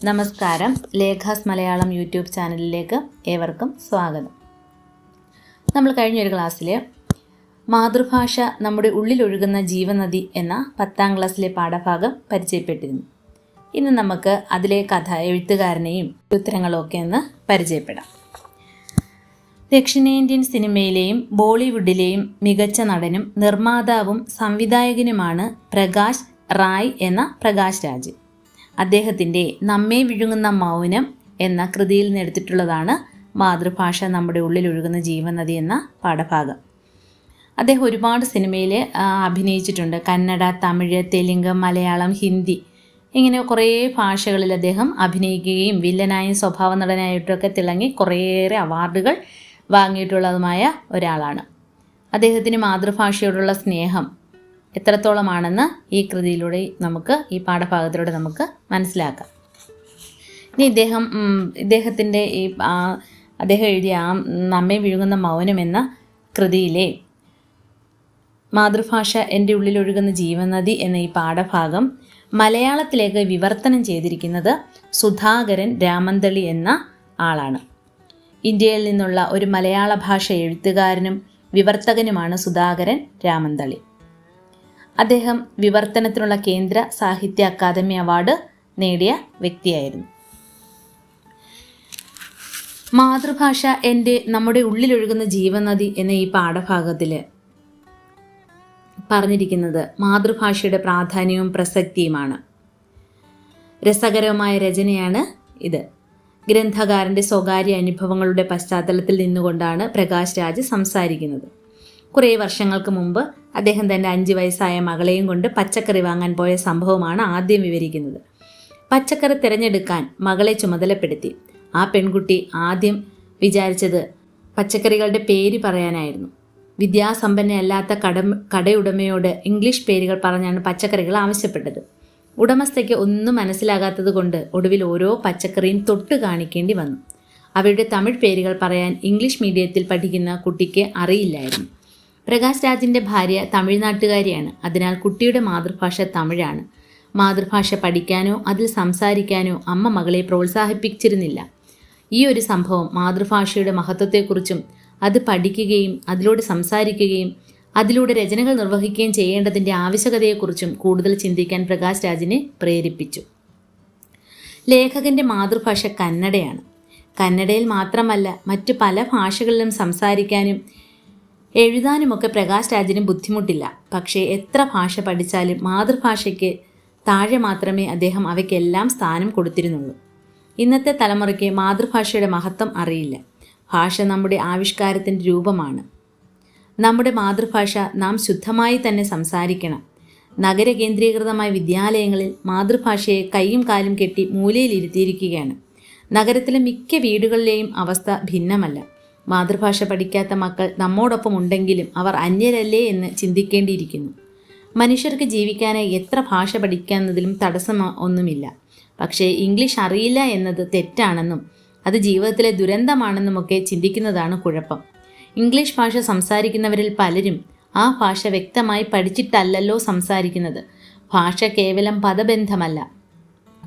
നമസ്കാരം. ലേഖാസ് മലയാളം യൂട്യൂബ് ചാനലിലേക്ക് ഏവർക്കും സ്വാഗതം. നമ്മൾ കഴിഞ്ഞൊരു ക്ലാസ്സിൽ മാതൃഭാഷ നമ്മുടെ ഉള്ളിലൊഴുകുന്ന ജീവനദി എന്ന 10ാം ക്ലാസ്സിലെ പാഠഭാഗം പരിചയപ്പെട്ടിരുന്നു. ഇന്ന് നമുക്ക് അതിലെ കഥ, എഴുത്തുകാരനെയും ഉത്തരങ്ങളൊക്കെ ഒന്ന് പരിചയപ്പെടാം. ദക്ഷിണേന്ത്യൻ സിനിമയിലെയും ബോളിവുഡിലെയും മികച്ച നടനും നിർമ്മാതാവും സംവിധായകനുമാണ് പ്രകാശ് റായ് എന്ന പ്രകാശ് രാജ്. അദ്ദേഹത്തിൻ്റെ നമ്മെ വിഴുങ്ങുന്ന മൗനം എന്ന കൃതിയിൽ നിന്നെടുത്തിട്ടുള്ളതാണ് മാതൃഭാഷ നമ്മുടെ ഉള്ളിലൊഴുകുന്ന ജീവനദി എന്ന പാഠഭാഗം. അദ്ദേഹം ഒരുപാട് സിനിമയിൽ അഭിനയിച്ചിട്ടുണ്ട്. കന്നഡ, തമിഴ്, തെലുങ്ക്, മലയാളം, ഹിന്ദി ഇങ്ങനെ കുറേ ഭാഷകളിൽ അദ്ദേഹം അഭിനയിക്കുകയും വില്ലനായും സ്വഭാവ നടനായിട്ടൊക്കെ തിളങ്ങി കുറേയേറെ അവാർഡുകൾ വാങ്ങിയിട്ടുള്ളതുമായ ഒരാളാണ്. അദ്ദേഹത്തിന് മാതൃഭാഷയോടുള്ള സ്നേഹം എത്രത്തോളമാണെന്ന് ഈ കൃതിയിലൂടെ ഈ പാഠഭാഗത്തിലൂടെ നമുക്ക് മനസ്സിലാക്കാം. ഇനി ഇദ്ദേഹത്തിൻ്റെ അദ്ദേഹം എഴുതിയ നമ്മെ വിഴുങ്ങുന്ന മൗനം എന്ന കൃതിയിലെ മാതൃഭാഷ എൻ്റെ ഉള്ളിലൊഴുകുന്ന ജീവനദി എന്ന ഈ പാഠഭാഗം മലയാളത്തിലേക്ക് വിവർത്തനം ചെയ്തിരിക്കുന്നത് സുധാകരൻ രാമന്തളി എന്ന ആളാണ്. ഇന്ത്യയിൽ നിന്നുള്ള ഒരു മലയാള ഭാഷ എഴുത്തുകാരനും വിവർത്തകനുമാണ് സുധാകരൻ രാമന്തളി. അദ്ദേഹം വിവർത്തനത്തിനുള്ള കേന്ദ്ര സാഹിത്യ അക്കാദമി അവാർഡ് നേടിയ വ്യക്തിയായിരുന്നു. മാതൃഭാഷ നമ്മുടെ ഉള്ളിലൊഴുകുന്ന ജീവനദി എന്ന ഈ പാഠഭാഗത്തിൽ പറഞ്ഞിരിക്കുന്നത് മാതൃഭാഷയുടെ പ്രാധാന്യവും പ്രസക്തിയുമാണ്. രസകരമായ രചനയാണ് ഇത്. ഗ്രന്ഥകാരൻ്റെ സ്വകാര്യ അനുഭവങ്ങളുടെ പശ്ചാത്തലത്തിൽ നിന്നുകൊണ്ടാണ് പ്രകാശ് രാജ് സംസാരിക്കുന്നത്. കുറേ വർഷങ്ങൾക്ക് മുമ്പ് അദ്ദേഹം തൻ്റെ 5 വയസ്സായ മകളെയും കൊണ്ട് പച്ചക്കറി വാങ്ങാൻ പോയ സംഭവമാണ് ആദ്യം വിവരിക്കുന്നത്. പച്ചക്കറി തിരഞ്ഞെടുക്കാൻ മകളെ ചുമതലപ്പെടുത്തി. ആ പെൺകുട്ടി ആദ്യം വിചാരിച്ചത് പച്ചക്കറികളുടെ പേര് പറയാനായിരുന്നു. വിദ്യാസമ്പന്നയല്ലാത്ത കടയുടമയോട് ഇംഗ്ലീഷ് പേരുകൾ പറഞ്ഞാണ് പച്ചക്കറികൾ ആവശ്യപ്പെട്ടത്. ഉടമസ്ഥയ്ക്ക് ഒന്നും മനസ്സിലാകാത്തത് കൊണ്ട് ഒടുവിൽ ഓരോ പച്ചക്കറിയും തൊട്ട് കാണിക്കേണ്ടി വന്നു. അവയുടെ തമിഴ് പേരുകൾ പറയാൻ ഇംഗ്ലീഷ് മീഡിയത്തിൽ പഠിക്കുന്ന കുട്ടിക്ക് അറിയില്ലായിരുന്നു. പ്രകാശ് രാജിൻ്റെ ഭാര്യ തമിഴ്നാട്ടുകാരിയാണ്. അതിനാൽ കുട്ടിയുടെ മാതൃഭാഷ തമിഴാണ്. മാതൃഭാഷ പഠിക്കാനോ അതിൽ സംസാരിക്കാനോ അമ്മ മകളെ പ്രോത്സാഹിപ്പിച്ചിരുന്നില്ല. ഈ ഒരു സംഭവം മാതൃഭാഷയുടെ മഹത്വത്തെക്കുറിച്ചും അത് പഠിക്കുകയും അതിലൂടെ സംസാരിക്കുകയും അതിലൂടെ രചനകൾ നിർവഹിക്കുകയും ചെയ്യേണ്ടതിൻ്റെ ആവശ്യകതയെക്കുറിച്ചും കൂടുതൽ ചിന്തിക്കാൻ പ്രകാശ് രാജിനെ പ്രേരിപ്പിച്ചു. ലേഖകൻ്റെ മാതൃഭാഷ കന്നഡയാണ്. കന്നഡയിൽ മാത്രമല്ല മറ്റു പല ഭാഷകളിലും സംസാരിക്കാനും എഴുതാനുമൊക്കെ പ്രകാശ് രാജിന് ബുദ്ധിമുട്ടില്ല. പക്ഷേ എത്ര ഭാഷ പഠിച്ചാലും മാതൃഭാഷയ്ക്ക് താഴെ മാത്രമേ അദ്ദേഹം അവയ്ക്കെല്ലാം സ്ഥാനം കൊടുത്തിരുന്നുള്ളൂ. ഇന്നത്തെ തലമുറയ്ക്ക് മാതൃഭാഷയുടെ മഹത്വം അറിയില്ല. ഭാഷ നമ്മുടെ ആവിഷ്കാരത്തിൻ്റെ രൂപമാണ്. നമ്മുടെ മാതൃഭാഷ നാം ശുദ്ധമായി തന്നെ സംസാരിക്കണം. നഗര കേന്ദ്രീകൃതമായ വിദ്യാലയങ്ങളിൽ മാതൃഭാഷയെ കൈയും കാലും കെട്ടി മൂലയിലിരുത്തിയിരിക്കുകയാണ്. നഗരത്തിലെ മിക്ക വീടുകളിലെയും അവസ്ഥ ഭിന്നമല്ല. മാതൃഭാഷ പഠിക്കാത്ത മക്കൾ നമ്മോടൊപ്പം ഉണ്ടെങ്കിലും അവർ അന്യരല്ലേ എന്ന് ചിന്തിക്കേണ്ടിയിരിക്കുന്നു. മനുഷ്യർക്ക് ജീവിക്കാനായി എത്ര ഭാഷ പഠിക്കുന്നതിലും തടസ്സം ഒന്നുമില്ല. പക്ഷേ ഇംഗ്ലീഷ് അറിയില്ല എന്നത് തെറ്റാണെന്നും അത് ജീവിതത്തിലെ ദുരന്തമാണെന്നുമൊക്കെ ചിന്തിക്കുന്നതാണ് കുഴപ്പം. ഇംഗ്ലീഷ് ഭാഷ സംസാരിക്കുന്നവരിൽ പലരും ആ ഭാഷ വ്യക്തമായി പഠിച്ചിട്ടല്ലല്ലോ സംസാരിക്കുന്നത്. ഭാഷ കേവലം പദബന്ധമല്ല.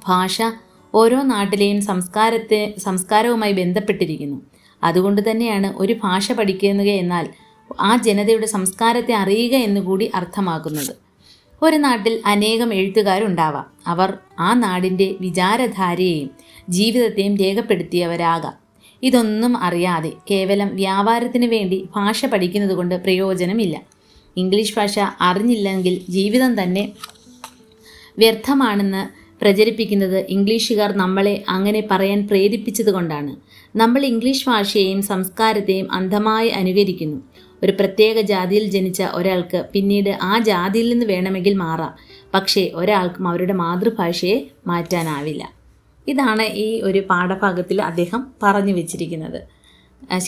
ഭാഷ ഓരോ നാട്ടിലെയും സംസ്കാരവുമായി ബന്ധപ്പെട്ടിരിക്കുന്നു. അതുകൊണ്ട് തന്നെയാണ് ഒരു ഭാഷ പഠിക്കുക എന്നാൽ ആ ജനതയുടെ സംസ്കാരത്തെ അറിയുക എന്നുകൂടി അർത്ഥമാക്കുന്നത്. ഒരു നാട്ടിൽ അനേകം എഴുത്തുകാരുണ്ടാവാം. അവർ ആ നാടിൻ്റെ വിചാരധാരയെയും ജീവിതത്തെയും രേഖപ്പെടുത്തിയവരാകാം. ഇതൊന്നും അറിയാതെ കേവലം വ്യാപാരത്തിന് വേണ്ടി ഭാഷ പഠിക്കുന്നത് കൊണ്ട് പ്രയോജനമില്ല. ഇംഗ്ലീഷ് ഭാഷ അറിഞ്ഞില്ലെങ്കിൽ ജീവിതം തന്നെ വ്യർത്ഥമാണെന്ന് പ്രചരിപ്പിക്കുന്നത് ഇംഗ്ലീഷുകാർ നമ്മളെ അങ്ങനെ പറയാൻ പ്രേരിപ്പിച്ചത് കൊണ്ടാണ്. നമ്മൾ ഇംഗ്ലീഷ് ഭാഷയെയും സംസ്കാരത്തെയും അന്ധമായി അനുകരിക്കുന്നു. ഒരു പ്രത്യേക ജാതിയിൽ ജനിച്ച ഒരാൾക്ക് പിന്നീട് ആ ജാതിയിൽ നിന്ന് വേണമെങ്കിൽ മാറാം. പക്ഷേ ഒരാൾക്കും അവരുടെ മാതൃഭാഷയെ മാറ്റാനാവില്ല. ഇതാണ് ഈ ഒരു പാഠഭാഗത്തിൽ അദ്ദേഹം പറഞ്ഞു വെച്ചിരിക്കുന്നത്.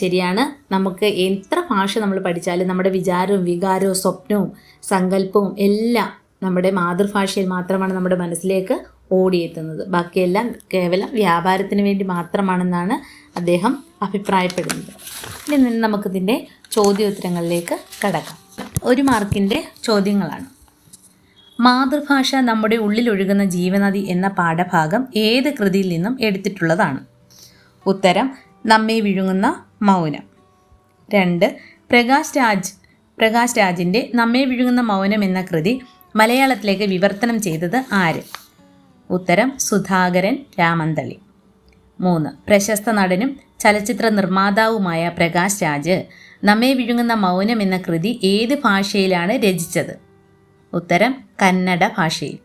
ശരിയാണ്. നമുക്ക് എത്ര ഭാഷ നമ്മൾ പഠിച്ചാലും നമ്മുടെ വിചാരവും വികാരവും സ്വപ്നവും സങ്കല്പവും എല്ലാം നമ്മുടെ മാതൃഭാഷയിൽ മാത്രമാണ് നമ്മുടെ മനസ്സിലേക്ക് ഓടിയെത്തുന്നത്. ബാക്കിയെല്ലാം കേവലം വ്യാപാരത്തിന് വേണ്ടി മാത്രമാണെന്നാണ് അദ്ദേഹം അഭിപ്രായപ്പെടുന്നത്. ഇനി നമുക്കിതിൻ്റെ ചോദ്യോത്തരങ്ങളിലേക്ക് കടക്കാം. 1 മാർക്കിൻ്റെ ചോദ്യങ്ങളാണ്. മാതൃഭാഷ നമ്മുടെ ഉള്ളിലൊഴുകുന്ന ജീവനദി എന്ന പാഠഭാഗം ഏത് കൃതിയിൽ നിന്നും എടുത്തിട്ടുള്ളതാണ്? ഉത്തരം നമ്മെ വിഴുങ്ങുന്ന മൗനം. 2. പ്രകാശ് രാജിൻ്റെ നമ്മെ വിഴുങ്ങുന്ന മൗനം എന്ന കൃതി മലയാളത്തിലേക്ക് വിവർത്തനം ചെയ്തത് ആര്? ഉത്തരം സുധാകരൻ രാമന്തളി. 3. പ്രശസ്ത നടനും ചലച്ചിത്ര നിർമ്മാതാവുമായ പ്രകാശ് രാജ് നമ്മെ വിഴുങ്ങുന്ന മൗനം എന്ന കൃതി ഏത് ഭാഷയിലാണ് രചിച്ചത്? ഉത്തരം കന്നഡ ഭാഷയിൽ.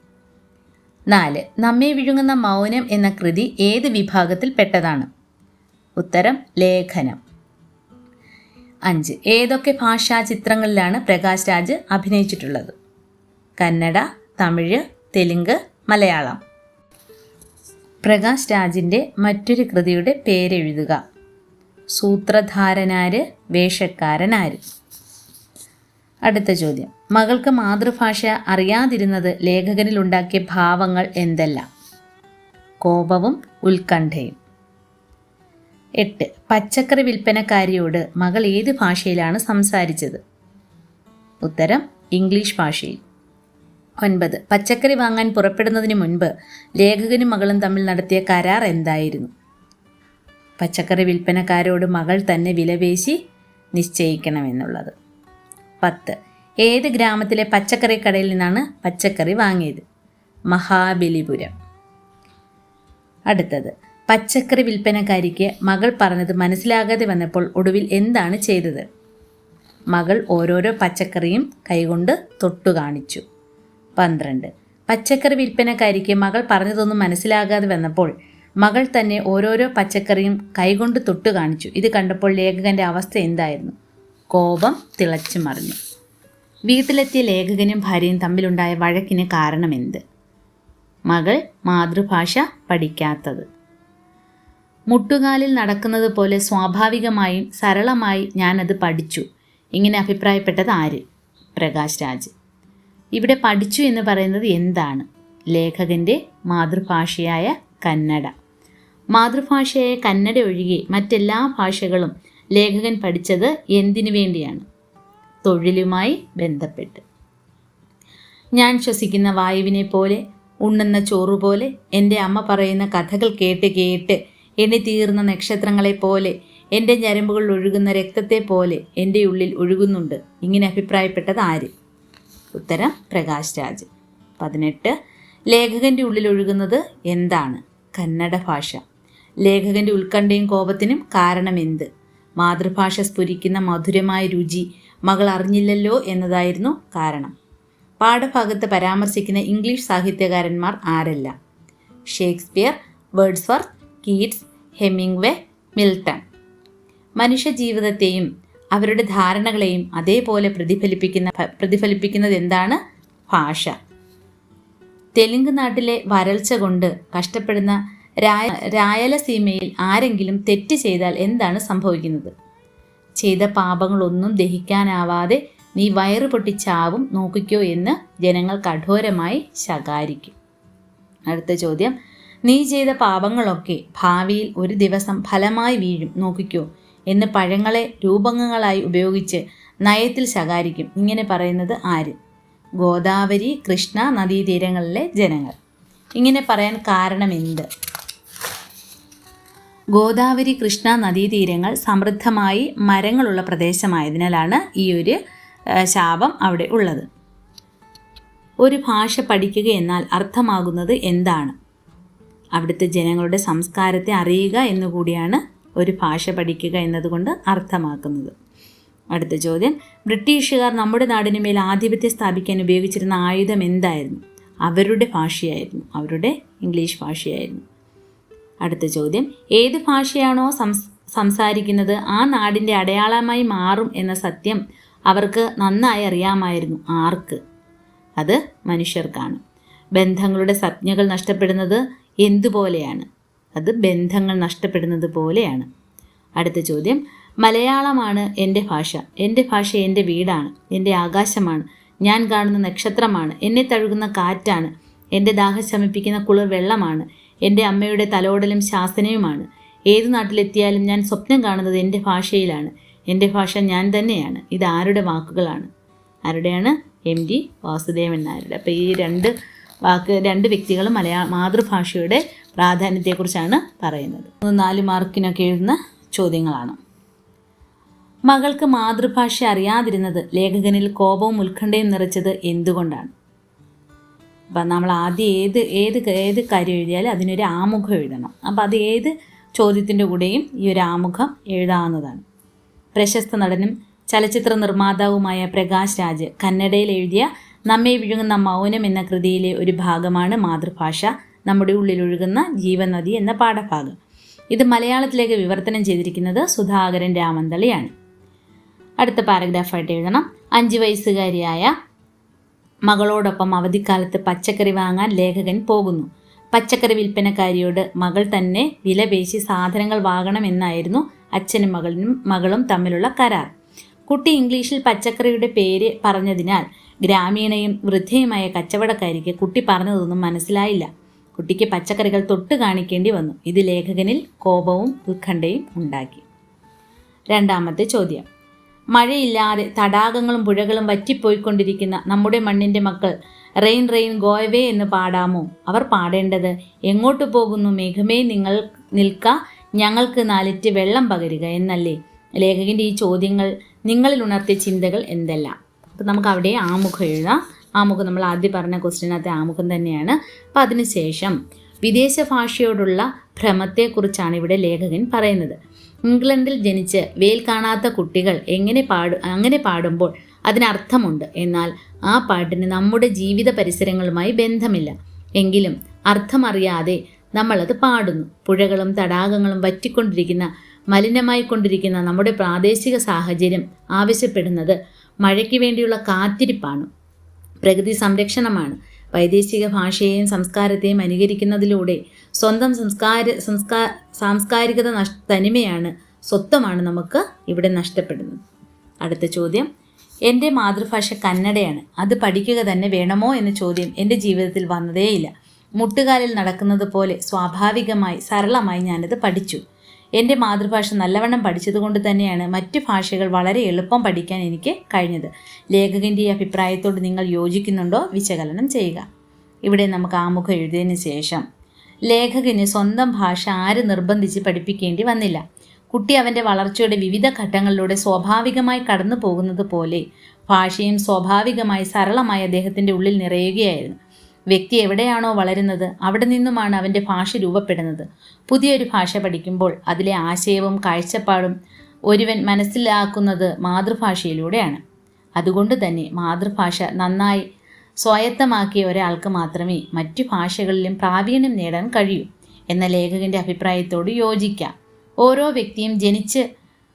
4. നമ്മെ വിഴുങ്ങുന്ന മൗനം എന്ന കൃതി ഏത് വിഭാഗത്തിൽ പെട്ടതാണ്? ഉത്തരം ലേഖനം. 5. ഏതൊക്കെ ഭാഷാ ചിത്രങ്ങളിലാണ് പ്രകാശ് രാജ് അഭിനയിച്ചിട്ടുള്ളത്? കന്നഡ, തമിഴ്, തെലുങ്ക്, മലയാളം. പ്രകാശ് രാജിൻ്റെ മറ്റൊരു കൃതിയുടെ പേരെഴുതുക. സൂത്രധാരനാര്, വേഷക്കാരനാര്. അടുത്ത ചോദ്യം. മകൾക്ക് മാതൃഭാഷ അറിയാതിരുന്നത് ലേഖകനിലുണ്ടാക്കിയ ഭാവങ്ങൾ എന്തെല്ലാം? കോപവും ഉത്കണ്ഠയും. 8. പച്ചക്കറി വിൽപ്പനക്കാരിയോട് മകൾ ഏത് ഭാഷയിലാണ് സംസാരിച്ചത്? ഉത്തരം ഇംഗ്ലീഷ് ഭാഷയിൽ. 9. പച്ചക്കറി വാങ്ങാൻ പുറപ്പെടുന്നതിന് മുൻപ് ലേഖകനും മകളും തമ്മിൽ നടത്തിയ കരാർ എന്തായിരുന്നു? പച്ചക്കറി വിൽപ്പനക്കാരോട് മകൾ തന്നെ വിലപേശി നിശ്ചയിക്കണമെന്നുള്ളത്. 10. ഏത് ഗ്രാമത്തിലെ പച്ചക്കറി കടയിൽ നിന്നാണ് പച്ചക്കറി വാങ്ങിയത്? മഹാബലിപുരം. അടുത്തത്. പച്ചക്കറി വിൽപ്പനക്കാരിക്ക് മകൾ പറഞ്ഞത് മനസ്സിലാകാതെ വന്നപ്പോൾ ഒടുവിൽ എന്താണ് ചെയ്തത്? മകൾ ഓരോരോ പച്ചക്കറിയും കൈകൊണ്ട് തൊട്ടു കാണിച്ചു. 12. പച്ചക്കറി വിൽപ്പനക്കാരിക്ക് മകൾ പറഞ്ഞതൊന്നും മനസ്സിലാകാതെ വന്നപ്പോൾ മകൾ തന്നെ ഓരോരോ പച്ചക്കറിയും കൈകൊണ്ട് തൊട്ടു കാണിച്ചു. ഇത് കണ്ടപ്പോൾ ലേഖകൻ്റെ അവസ്ഥ എന്തായിരുന്നു? കോപം തിളച്ചു മറിഞ്ഞു. വീട്ടിലെത്തിയ ലേഖകനും ഭാര്യയും തമ്മിലുണ്ടായ വഴക്കിന് കാരണമെന്ത്? മകൾ മാതൃഭാഷ പഠിക്കാത്തത്. മുട്ടുകാലിൽ നടക്കുന്നത് പോലെ സ്വാഭാവികമായും സരളമായി ഞാനത് പഠിച്ചു. ഇങ്ങനെ അഭിപ്രായപ്പെട്ടത് ആര്? പ്രകാശ് രാജ്. ഇവിടെ പഠിച്ചു എന്ന് പറയുന്നത് എന്താണ്? ലേഖകൻ്റെ മാതൃഭാഷയായ കന്നഡ. മാതൃഭാഷയായ കന്നഡ ഒഴികെ മറ്റെല്ലാ ഭാഷകളും ലേഖകൻ പഠിച്ചത് എന്തിനു വേണ്ടിയാണ്? തൊഴിലുമായി ബന്ധപ്പെട്ട്. ഞാൻ ശ്വസിക്കുന്ന വായുവിനെ പോലെ, ഉണ്ണുന്ന ചോറുപോലെ, എൻ്റെ അമ്മ പറയുന്ന കഥകൾ കേട്ട് കേട്ട് എണ്ണി തീർന്ന നക്ഷത്രങ്ങളെപ്പോലെ, എൻ്റെ ഞരമ്പുകളിൽ ഒഴുകുന്ന രക്തത്തെ പോലെ എൻ്റെ ഉള്ളിൽ ഒഴുകുന്നുണ്ട്. ഇങ്ങനെ അഭിപ്രായപ്പെട്ടത് ആര്? ഉത്തരം പ്രകാശ് രാജ്. 18. ലേഖകൻ്റെ ഉള്ളിൽ ഒഴുകുന്നത് എന്താണ്? കന്നഡ ഭാഷ. ലേഖകൻ്റെ ഉത്കണ്ഠയും കോപത്തിനും കാരണമെന്ത്? മാതൃഭാഷ സ്ഫുരിക്കുന്ന മധുരമായ രുചി മകൾ അറിഞ്ഞില്ലല്ലോ എന്നതായിരുന്നു കാരണം. പാഠഭാഗത്ത് പരാമർശിക്കുന്ന ഇംഗ്ലീഷ് സാഹിത്യകാരന്മാർ ആരെല്ലാം? Shakespeare, Wordsworth, Keats, Hemingway, Milton. മനുഷ്യജീവിതത്തെയും അവരുടെ ധാരണകളെയും അതേപോലെ പ്രതിഫലിപ്പിക്കുന്നത് എന്താണ്? ഭാഷ. തെലുങ്ക് നാട്ടിലെ വരൾച്ച കൊണ്ട് കഷ്ടപ്പെടുന്ന രായലസീമയിൽ ആരെങ്കിലും തെറ്റ് ചെയ്താൽ എന്താണ് സംഭവിക്കുന്നത്? ചെയ്ത പാപങ്ങളൊന്നും ദഹിക്കാനാവാതെ നീ വയറ് പൊട്ടിച്ചാവും നോക്കിക്കോ എന്ന് ജനങ്ങൾ കഠോരമായി ശകാരിക്കും. അടുത്ത ചോദ്യം. നീ ചെയ്ത പാപങ്ങളൊക്കെ ഭാവിയിൽ ഒരു ദിവസം ഫലമായി വീഴും നോക്കിക്കോ എന്ന് പഴങ്ങളെ രൂപകങ്ങളായി ഉപയോഗിച്ച് നയത്തിൽ ശകാരിക്കും. ഇങ്ങനെ പറയുന്നത് ആര്? ഗോദാവരി, കൃഷ്ണ നദീതീരങ്ങളിലെ ജനങ്ങൾ. ഇങ്ങനെ പറയാൻ കാരണമെന്ത്? ഗോദാവരി, കൃഷ്ണ നദീതീരങ്ങൾ സമൃദ്ധമായി മരങ്ങളുള്ള പ്രദേശമായതിനാലാണ് ഈ ഒരു ശാപം അവിടെ ഉള്ളത്. ഒരു ഭാഷ പഠിക്കുക എന്നാൽ അർത്ഥമാകുന്നത് എന്താണ്? അവിടുത്തെ ജനങ്ങളുടെ സംസ്കാരത്തെ അറിയുക എന്നുകൂടിയാണ് ഒരു ഭാഷ പഠിക്കുക എന്നതുകൊണ്ട് അർത്ഥമാക്കുന്നത്. അടുത്ത ചോദ്യം. ബ്രിട്ടീഷുകാർ നമ്മുടെ നാടിന് മേൽ ആധിപത്യം സ്ഥാപിക്കാൻ ഉപയോഗിച്ചിരുന്ന ആയുധം എന്തായിരുന്നു? അവരുടെ ഭാഷയായിരുന്നു. അവരുടെ ഇംഗ്ലീഷ് ഭാഷയായിരുന്നു. അടുത്ത ചോദ്യം. ഏത് ഭാഷയാണോ സംസാരിക്കുന്നത് ആ നാടിൻ്റെ അടയാളമായി മാറും എന്ന സത്യം അവർക്ക് നന്നായി അറിയാമായിരുന്നു. ആർക്ക്? അത് മനുഷ്യർക്കാണ്. ബന്ധങ്ങളുടെ സംജ്ഞകൾ നഷ്ടപ്പെടുന്നത് എന്തുപോലെയാണ്? അത് ബന്ധങ്ങൾ നഷ്ടപ്പെടുന്നത് പോലെയാണ്. അടുത്ത ചോദ്യം. മലയാളമാണ് എൻ്റെ ഭാഷ. എൻ്റെ ഭാഷ എൻ്റെ വീടാണ്, എൻ്റെ ആകാശമാണ്, ഞാൻ കാണുന്ന നക്ഷത്രമാണ്, എന്നെ തഴുകുന്ന കാറ്റാണ്, എൻ്റെ ദാഹം ശമിപ്പിക്കുന്ന കുളിർ വെള്ളമാണ്, എൻ്റെ അമ്മയുടെ തലോടലും ശാസനയുമാണ്. ഏതു നാട്ടിലെത്തിയാലും ഞാൻ സ്വപ്നം കാണുന്നത് എൻ്റെ ഭാഷയിലാണ്. എൻ്റെ ഭാഷ ഞാൻ തന്നെയാണ്. ഇത് ആരുടെ വാക്കുകളാണ്? ആരുടെയാണ്? MD വാസുദേവൻ നായരുടെ. അപ്പോൾ ഈ രണ്ട് വ്യക്തികളും മാതൃഭാഷയുടെ പ്രാധാന്യത്തെക്കുറിച്ചാണ് പറയുന്നത്. 4 മാർക്കിനൊക്കെ എഴുതുന്ന ചോദ്യങ്ങളാണ്. മകൾക്ക് മാതൃഭാഷ അറിയാതിരുന്നത് ലേഖകനിൽ കോപവും ഉത്കണ്ഠയും നിറച്ചത് എന്തുകൊണ്ടാണ്? അപ്പം നമ്മൾ ആദ്യം ഏത് കാര്യം എഴുതിയാലും അതിനൊരു ആമുഖം എഴുതണം. അപ്പോൾ അത് ഏത് ചോദ്യത്തിൻ്റെ കൂടെയും ഈ ഒരു ആമുഖം എഴുതാവുന്നതാണ്. പ്രശസ്ത നടനും ചലച്ചിത്ര നിർമ്മാതാവുമായ പ്രകാശ് രാജ് കന്നഡയിൽ എഴുതിയ നമ്മെ വിഴുങ്ങുന്ന മൗനം എന്ന കൃതിയിലെ ഒരു ഭാഗമാണ് മാതൃഭാഷ നമ്മുടെ ഉള്ളിലൊഴുകുന്ന ജീവനദി എന്ന പാഠഭാഗം. ഇത് മലയാളത്തിലേക്ക് വിവർത്തനം ചെയ്തിരിക്കുന്നത് സുധാകരൻ രാമന്തളിയാണ്. അടുത്ത പാരഗ്രാഫായിട്ട് എഴുതണം. 5 വയസ്സുകാരിയായ മകളോടൊപ്പം അവധിക്കാലത്ത് പച്ചക്കറി വാങ്ങാൻ ലേഖകൻ പോകുന്നു. പച്ചക്കറി വിൽപ്പനക്കാരിയോട് മകൾ തന്നെ വില പേശി സാധനങ്ങൾ വാങ്ങണമെന്നായിരുന്നു അച്ഛനും മകളും തമ്മിലുള്ള കരാർ. കുട്ടി ഇംഗ്ലീഷിൽ പച്ചക്കറിയുടെ പേര് പറഞ്ഞതിനാൽ ഗ്രാമീണയും വൃദ്ധയുമായ കച്ചവടക്കാരിക്ക് കുട്ടി പറഞ്ഞതൊന്നും മനസ്സിലായില്ല. കുട്ടിക്ക് പച്ചക്കറികൾ തൊട്ട് കാണിക്കേണ്ടി വന്നു. ഇത് ലേഖകനിൽ കോപവും ഉത്കണ്ഠയും ഉണ്ടാക്കി. 2ാമത്തെ ചോദ്യം. മഴയില്ലാതെ തടാകങ്ങളും പുഴകളും വറ്റിപ്പോയിക്കൊണ്ടിരിക്കുന്ന നമ്മുടെ മണ്ണിൻ്റെ മക്കൾ റെയിൻ റെയിൻ ഗോയവേ എന്ന് പാടാമോ? അവർ പാടേണ്ടത് എങ്ങോട്ട് പോകുന്നു മേഘമേ നിങ്ങൾ നിൽക്ക ഞങ്ങൾക്ക് 4 ഇറ്റ് വെള്ളം പകരുക എന്നല്ലേ? ലേഖകൻ്റെ ഈ ചോദ്യങ്ങൾ നിങ്ങളിൽ ഉണർത്തിയ ചിന്തകൾ എന്തെല്ലാം? അപ്പോൾ നമുക്ക് അവിടെ ആമുഖം എഴുതാം. ആമുഖം നമ്മൾ ആദ്യം പറഞ്ഞ ക്വസ്റ്റ്യനകത്തെ ആമുഖം തന്നെയാണ്. അപ്പോൾ അതിനുശേഷം വിദേശ ഭാഷയോടുള്ള ഭ്രമത്തെക്കുറിച്ചാണ് ഇവിടെ ലേഖകൻ പറയുന്നത്. ഇംഗ്ലണ്ടിൽ ജനിച്ച് വെയിൽ കാണാത്ത കുട്ടികൾ അങ്ങനെ പാടുമ്പോൾ അതിനർത്ഥമുണ്ട്. എന്നാൽ ആ പാട്ടിന് നമ്മുടെ ജീവിത പരിസരങ്ങളുമായി ബന്ധമില്ല. എങ്കിലും അർത്ഥമറിയാതെ നമ്മളത് പാടുന്നു. പുഴകളും തടാകങ്ങളും വറ്റിക്കൊണ്ടിരിക്കുന്ന മലിനമായിക്കൊണ്ടിരിക്കുന്ന നമ്മുടെ പ്രാദേശിക സാഹചര്യം ആവശ്യപ്പെടുന്നത് മഴയ്ക്ക് വേണ്ടിയുള്ള കാത്തിരിപ്പാണ്, പ്രകൃതി സംരക്ഷണമാണ്. വൈദേശിക ഭാഷയെയും സംസ്കാരത്തെയും അനുകരിക്കുന്നതിലൂടെ സ്വന്തം സാംസ്കാരികത തനിമയാണ്, സ്വത്വമാണ് നമുക്ക് ഇവിടെ നഷ്ടപ്പെടുന്നത്. അടുത്ത ചോദ്യം. എൻ്റെ മാതൃഭാഷ കന്നഡയാണ്, അത് പഠിക്കുക തന്നെ വേണമോ എന്ന ചോദ്യം എൻ്റെ ജീവിതത്തിൽ വന്നതേയില്ല. മുട്ടുകാലിൽ നടക്കുന്നത് പോലെ സ്വാഭാവികമായി സരളമായി ഞാനത് പഠിച്ചു. എൻ്റെ മാതൃഭാഷ നല്ലവണ്ണം പഠിച്ചതുകൊണ്ട് തന്നെയാണ് മറ്റ് ഭാഷകൾ വളരെ എളുപ്പം പഠിക്കാൻ എനിക്ക് കഴിഞ്ഞത്. ലേഖകൻ്റെ ഈ അഭിപ്രായത്തോട് നിങ്ങൾ യോജിക്കുന്നുണ്ടോ? വിശകലനം ചെയ്യുക. ഇവിടെ നമുക്ക് ആമുഖം എഴുതിയതിന് ശേഷം ലേഖകന് സ്വന്തം ഭാഷ നിർബന്ധിച്ച് പഠിപ്പിക്കേണ്ടി വന്നില്ല. കുട്ടി അവൻ്റെ വളർച്ചയുടെ വിവിധ ഘട്ടങ്ങളിലൂടെ സ്വാഭാവികമായി കടന്നു പോകുന്നത് പോലെ ഭാഷയും സ്വാഭാവികമായി സരളമായി അദ്ദേഹത്തിൻ്റെ ഉള്ളിൽ നിറയുകയായിരുന്നു. വ്യക്തി എവിടെയാണോ വളരുന്നത് അവിടെ നിന്നുമാണ് അവൻ്റെ ഭാഷ രൂപപ്പെടുന്നത്. പുതിയൊരു ഭാഷ പഠിക്കുമ്പോൾ അതിലെ ആശയവും കാഴ്ചപ്പാടും ഒരുവൻ മനസ്സിലാക്കുന്നത് മാതൃഭാഷയിലൂടെയാണ്. അതുകൊണ്ട് തന്നെ മാതൃഭാഷ നന്നായി സ്വായത്തമാക്കിയ ഒരാൾക്ക് മാത്രമേ മറ്റു ഭാഷകളിലും പ്രാവീണ്യം നേടാൻ കഴിയൂ എന്ന ലേഖകൻ്റെ അഭിപ്രായത്തോട് യോജിക്കാം. ഓരോ വ്യക്തിയും ജനിച്ച്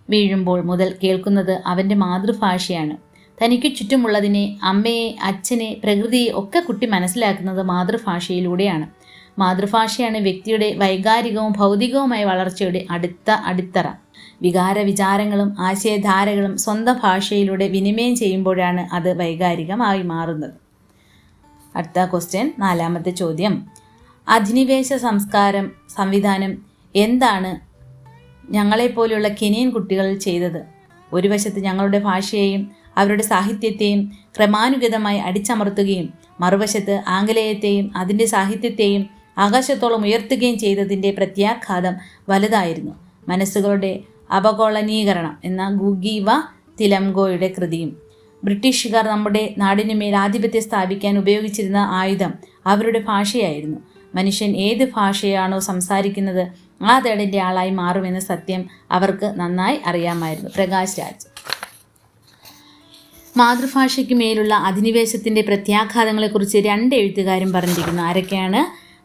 വീഴുമ്പോൾ മുതൽ കേൾക്കുന്നത് അവൻ്റെ മാതൃഭാഷയാണ്. തനിക്ക് ചുറ്റുമുള്ളതിനെ, അമ്മയെ, അച്ഛനെ, പ്രകൃതിയെ ഒക്കെ കുട്ടി മനസ്സിലാക്കുന്നത് മാതൃഭാഷയിലൂടെയാണ്. മാതൃഭാഷയാണ് വ്യക്തിയുടെ വൈകാരികവും ഭൗതികവുമായ വളർച്ചയുടെ അടിത്തറ. വിചാരങ്ങളും ആശയധാരകളും സ്വന്തം ഭാഷയിലൂടെ വിനിമയം ചെയ്യുമ്പോഴാണ് അത് വൈകാരികമായി മാറുന്നത്. അടുത്ത ക്വസ്റ്റ്യൻ, 4ാമത്തെ ചോദ്യം. അധിനിവേശ സംവിധാനം എന്താണ് ഞങ്ങളെപ്പോലെയുള്ള കെനിയൻ കുട്ടികൾ ചെയ്തത്? ഒരു വശത്ത് ഞങ്ങളുടെ ഭാഷയെയും അവരുടെ സാഹിത്യത്തെയും ക്രമാനുഗതമായി അടിച്ചമർത്തുകയും മറുവശത്ത് ആംഗലേയത്തെയും അതിൻ്റെ സാഹിത്യത്തെയും ആകാശത്തോളം ഉയർത്തുകയും ചെയ്തതിൻ്റെ പ്രത്യാഘാതം വലുതായിരുന്നു. മനസ്സുകളുടെ അപകോളനീകരണം എന്ന ഗുഗീവ തിലംഗോയുടെ കൃതിയും. ബ്രിട്ടീഷുകാർ നമ്മുടെ നാടിനുമേൽ ആധിപത്യം സ്ഥാപിക്കാൻ ഉപയോഗിച്ചിരുന്ന ആയുധം അവരുടെ ഭാഷയായിരുന്നു. മനുഷ്യൻ ഏത് ഭാഷയാണോ സംസാരിക്കുന്നത് ആ തേടിൻ്റെ ആളായി മാറുമെന്ന സത്യം അവർക്ക് നന്നായി അറിയാമായിരുന്നു. പ്രകാശ് രാജ്. മാതൃഭാഷയ്ക്ക് മേലുള്ള അധിനിവേശത്തിൻ്റെ പ്രത്യാഘാതങ്ങളെക്കുറിച്ച് 2 എഴുത്തുകാരും പറഞ്ഞിരിക്കുന്നു. ആരൊക്കെയാണ്?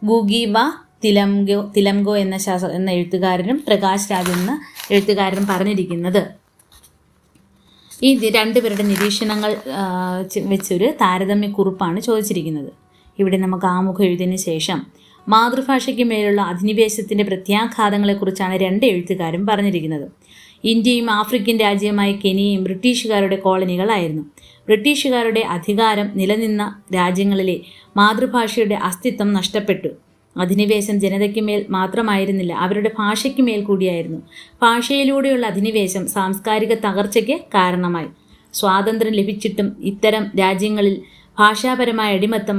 ഗുഗീവ തിലംഗോ എന്ന എഴുത്തുകാരനും പ്രകാശ് രാജ് എന്ന എഴുത്തുകാരനും പറഞ്ഞിരിക്കുന്നത്. ഈ 2 പേരുടെ നിരീക്ഷണങ്ങൾ വെച്ചൊരു താരതമ്യക്കുറിപ്പാണ് ചോദിച്ചിരിക്കുന്നത്. ഇവിടെ നമുക്ക് ആമുഖം എഴുതിയതിന് ശേഷം മാതൃഭാഷയ്ക്ക് മേലുള്ള അധിനിവേശത്തിൻ്റെ പ്രത്യാഘാതങ്ങളെക്കുറിച്ചാണ് 2 എഴുത്തുകാരും പറഞ്ഞിരിക്കുന്നത്. ഇന്ത്യയും ആഫ്രിക്കൻ രാജ്യമായ കെനിയയും ബ്രിട്ടീഷുകാരുടെ കോളനികളായിരുന്നു. ബ്രിട്ടീഷുകാരുടെ അധികാരം നിലനിന്ന രാജ്യങ്ങളിലെ മാതൃഭാഷയുടെ അസ്തിത്വം നഷ്ടപ്പെട്ടു. അധിനിവേശം ജനതയ്ക്ക് മേൽ മാത്രമായിരുന്നില്ല, അവരുടെ ഭാഷയ്ക്ക് മേൽ കൂടിയായിരുന്നു. ഭാഷയിലൂടെയുള്ള അധിനിവേശം സാംസ്കാരിക തകർച്ചയ്ക്ക് കാരണമായി. സ്വാതന്ത്ര്യം ലഭിച്ചിട്ടും ഇത്തരം രാജ്യങ്ങളിൽ ഭാഷാപരമായ അടിമത്തം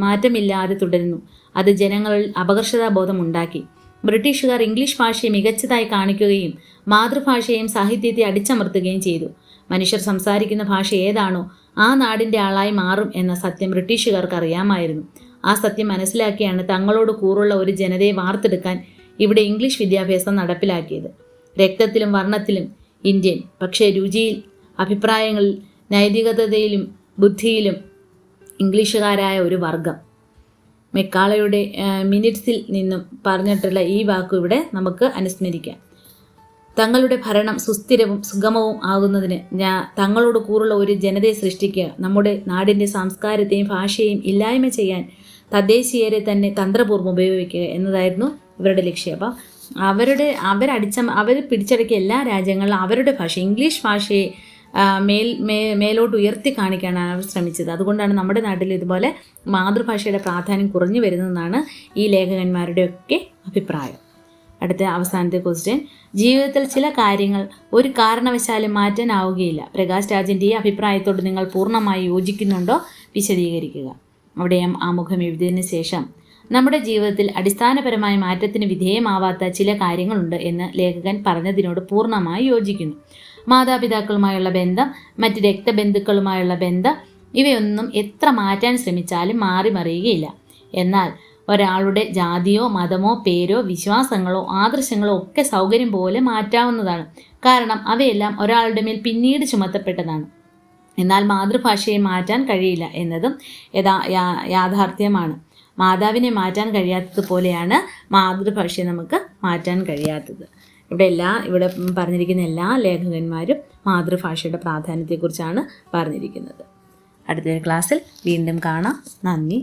മാറ്റമില്ലാതെ തുടരുന്നു. അത് ജനങ്ങളിൽ അപകർഷതാബോധം ഉണ്ടാക്കി. ബ്രിട്ടീഷുകാർ ഇംഗ്ലീഷ് ഭാഷയെ മികച്ചതായി കാണിക്കുകയും മാതൃഭാഷയെയും സാഹിത്യത്തെ അടിച്ചമർത്തുകയും ചെയ്തു. മനുഷ്യർ സംസാരിക്കുന്ന ഭാഷ ഏതാണോ ആ നാടിൻ്റെ ആളായി മാറും എന്ന സത്യം ബ്രിട്ടീഷുകാർക്ക് അറിയാമായിരുന്നു. ആ സത്യം മനസ്സിലാക്കിയാണ് തങ്ങളോട് കൂറുള്ള ഒരു ജനതയെ വാർത്തെടുക്കാൻ ഇവിടെ ഇംഗ്ലീഷ് വിദ്യാഭ്യാസം നടപ്പിലാക്കിയത്. രക്തത്തിലും വർണ്ണത്തിലും ഇന്ത്യൻ, പക്ഷേ രുചിയിൽ, അഭിപ്രായങ്ങളിൽ, നൈതികതയിലും ബുദ്ധിയിലും ഇംഗ്ലീഷുകാരായ ഒരു വർഗം. മെക്കാളയുടെ മിനിറ്റ്സിൽ നിന്നും പറഞ്ഞിട്ടുള്ള ഈ വാക്കു ഇവിടെ നമുക്ക് അനുസ്മരിക്കാം. തങ്ങളുടെ ഭരണം സുസ്ഥിരവും സുഗമവും ആകുന്നതിന് തങ്ങളോട് കൂറുള്ള ഒരു ജനതയെ സൃഷ്ടിക്കുക, നമ്മുടെ നാടിൻ്റെ സംസ്കാരത്തെയും ഭാഷയെയും ഇല്ലായ്മ ചെയ്യാൻ തദ്ദേശീയരെ തന്നെ തന്ത്രപൂർവ്വം ഉപയോഗിക്കുക എന്നതായിരുന്നു ഇവരുടെ ലക്ഷ്യം. അപ്പം അവർ പിടിച്ചടക്കിയ എല്ലാ രാജ്യങ്ങളിലും അവരുടെ ഭാഷ, ഇംഗ്ലീഷ് ഭാഷയെ മേലോട്ട് ഉയർത്തി കാണിക്കാനാണ് അവർ ശ്രമിച്ചത്. അതുകൊണ്ടാണ് നമ്മുടെ നാട്ടിൽ ഇതുപോലെ മാതൃഭാഷയുടെ പ്രാധാന്യം കുറഞ്ഞു വരുന്നതെന്നാണ് ഈ ലേഖകന്മാരുടെയൊക്കെ അഭിപ്രായം. അടുത്ത അവസാനത്തെ ക്വസ്റ്റ്യൻ, ജീവിതത്തിൽ ചില കാര്യങ്ങൾ ഒരു കാരണവശാലും മാറ്റാനാവുകയില്ല. പ്രകാശ് രാജിൻ്റെ ഈ അഭിപ്രായത്തോട് നിങ്ങൾ പൂർണ്ണമായി യോജിക്കുന്നുണ്ടോ? വിശദീകരിക്കുക. അവിടെ ആമുഖം എഴുതിയതിന് ശേഷം നമ്മുടെ ജീവിതത്തിൽ അടിസ്ഥാനപരമായ മാറ്റത്തിന് വിധേയമാവാത്ത ചില കാര്യങ്ങളുണ്ട് എന്ന് ലേഖകൻ പറഞ്ഞതിനോട് പൂർണ്ണമായി യോജിക്കുന്നു. മാതാപിതാക്കളുമായുള്ള ബന്ധം, മറ്റ് രക്തബന്ധുക്കളുമായുള്ള ബന്ധം, ഇവയൊന്നും എത്ര മാറ്റാൻ ശ്രമിച്ചാലും മറിയുകയില്ല. എന്നാൽ ഒരാളുടെ ജാതിയോ മതമോ പേരോ വിശ്വാസങ്ങളോ ആദർശങ്ങളോ ഒക്കെ സൗകര്യം പോലെ മാറ്റാവുന്നതാണ്. കാരണം അവയെല്ലാം ഒരാളുടെ മേൽ പിന്നീട് ചുമത്തപ്പെട്ടതാണ്. എന്നാൽ മാതൃഭാഷയെ മാറ്റാൻ കഴിയില്ല എന്നതും യാഥാർത്ഥ്യമാണ്. മാതാവിനെ മാറ്റാൻ കഴിയാത്തതുപോലെയാണ് മാതൃഭാഷയെ നമുക്ക് മാറ്റാൻ കഴിയാത്തത്. ഇവിടെ പറഞ്ഞിരിക്കുന്ന എല്ലാ ലേഖകന്മാരും മാതൃഭാഷയുടെ പ്രാധാന്യത്തെക്കുറിച്ചാണ് പറഞ്ഞിരിക്കുന്നത്. അടുത്ത ക്ലാസ്സിൽ വീണ്ടും കാണാം. നന്ദി.